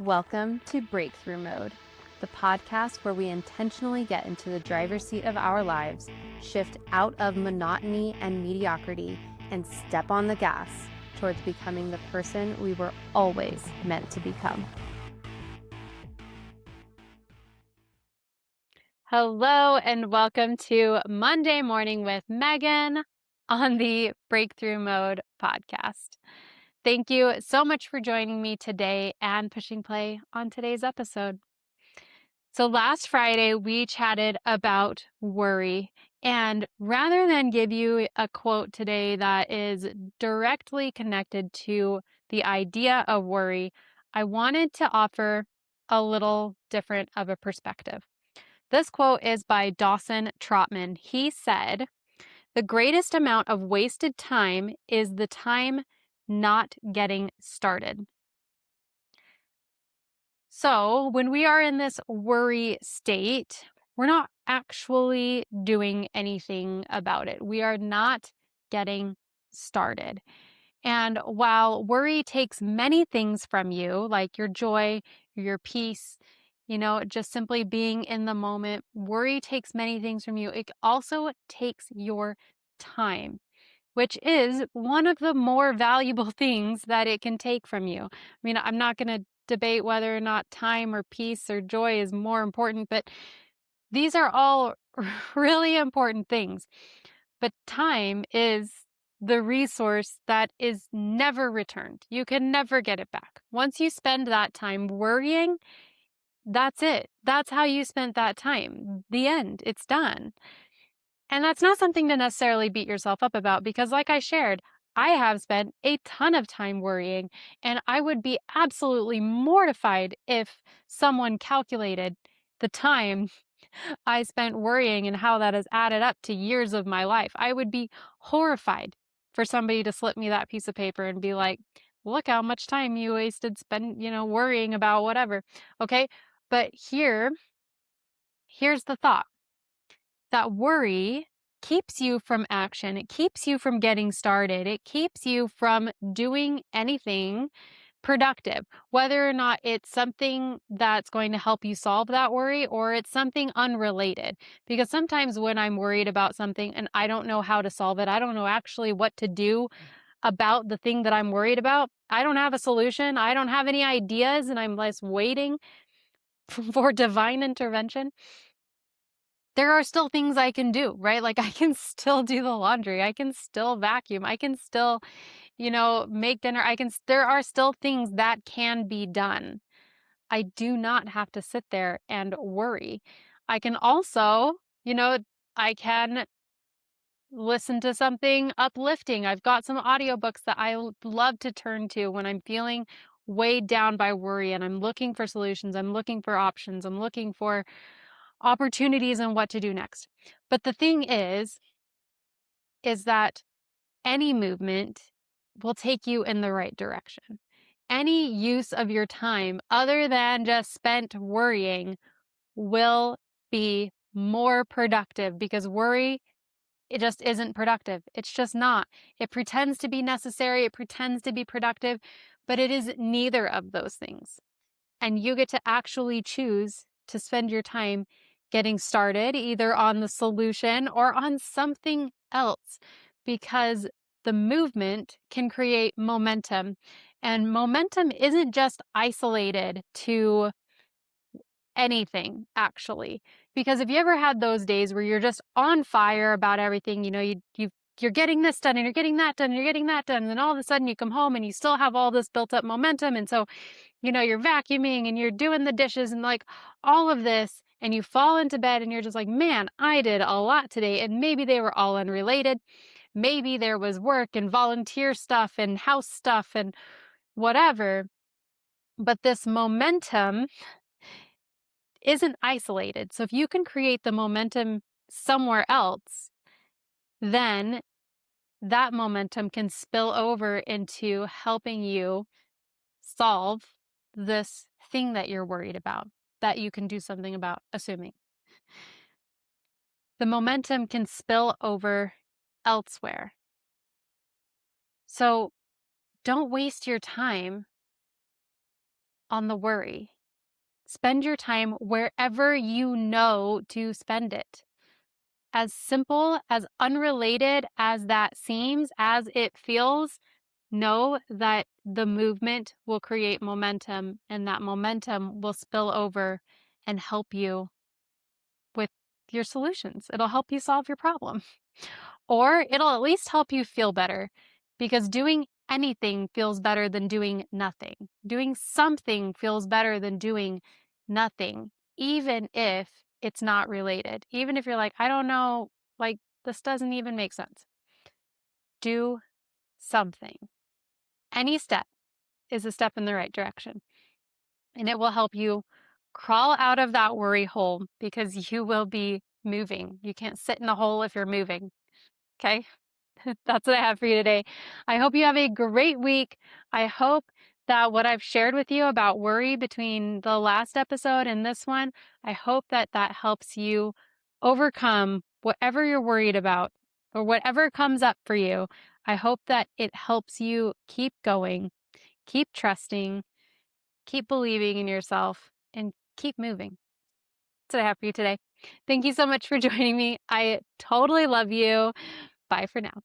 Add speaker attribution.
Speaker 1: Welcome to Breakthrough Mode, the podcast where we intentionally get into the driver's seat of our lives, shift out of monotony and mediocrity, and step on the gas towards becoming the person we were always meant to become. Hello, and welcome to Monday Morning with Megan on the Breakthrough Mode podcast. Thank you so much for joining me today and pushing play on today's episode. So last Friday, we chatted about worry. And rather than give you a quote today that is directly connected to the idea of worry, I wanted to offer a little different of a perspective. This quote is by Dawson Trotman. He said, "The greatest amount of wasted time is the time not getting started." So when we are in this worry state, we're not actually doing anything about it. We are not getting started. And while worry takes many things from you, like your joy, your peace, just simply being in the moment, worry takes many things from you. It also takes your time, which is one of the more valuable things that it can take from you. I mean, I'm not going to debate whether or not time or peace or joy is more important, but these are all really important things. But time is the resource that is never returned. You can never get it back. Once you spend that time worrying, that's it. That's how you spent that time. The end. It's done. And that's not something to necessarily beat yourself up about because, like I shared, I have spent a ton of time worrying, and I would be absolutely mortified if someone calculated the time I spent worrying and how that has added up to years of my life. I would be horrified for somebody to slip me that piece of paper and be like, look how much time you wasted worrying about whatever. Okay. But here's the thought. That worry keeps you from action. It keeps you from getting started. It keeps you from doing anything productive, whether or not it's something that's going to help you solve that worry or it's something unrelated. Because sometimes when I'm worried about something and I don't know how to solve it, I don't know actually what to do about the thing that I'm worried about. I don't have a solution. I don't have any ideas, and I'm just waiting for divine intervention. There are still things I can do, right? Like I can still do the laundry. I can still vacuum. I can still, make dinner. There are still things that can be done. I do not have to sit there and worry. I can also, I can listen to something uplifting. I've got some audiobooks that I love to turn to when I'm feeling weighed down by worry and I'm looking for solutions. I'm looking for options. I'm looking for opportunities and what to do next. But the thing is that any movement will take you in the right direction. Any use of your time other than just spent worrying will be more productive because worry, it just isn't productive. It's just not. It pretends to be necessary. It pretends to be productive, but it is neither of those things. And you get to actually choose to spend your time getting started either on the solution or on something else, because the movement can create momentum. And momentum isn't just isolated to anything, actually. Because if you ever had those days where you're just on fire about everything, you're getting this done and you're getting that done and you're getting that done, and then all of a sudden you come home and you still have all this built up momentum, and so you're vacuuming and you're doing the dishes and like all of this, and you fall into bed and you're just like, man, I did a lot today. And maybe they were all unrelated. Maybe there was work and volunteer stuff and house stuff and whatever. But this momentum isn't isolated. So if you can create the momentum somewhere else, then that momentum can spill over into helping you solve this thing that you're worried about, that you can do something about, assuming. The momentum can spill over elsewhere. So don't waste your time on the worry. Spend your time wherever you know to spend it. As simple, as unrelated as that seems, as it feels, know that the movement will create momentum, and that momentum will spill over and help you with your solutions. It'll help you solve your problem, or it'll at least help you feel better, because doing anything feels better than doing nothing. Doing something feels better than doing nothing, even if it's not related. Even if you're like, I don't know, like, this doesn't even make sense. Do something. Any step is a step in the right direction, and it will help you crawl out of that worry hole, because you will be moving. You can't sit in a hole if you're moving. Okay? That's what I have for you today. I hope you have a great week. I hope that what I've shared with you about worry between the last episode and this one, I hope that that helps you overcome whatever you're worried about or whatever comes up for you. I hope that it helps you keep going, keep trusting, keep believing in yourself, and keep moving. That's what I have for you today. Thank you so much for joining me. I totally love you. Bye for now.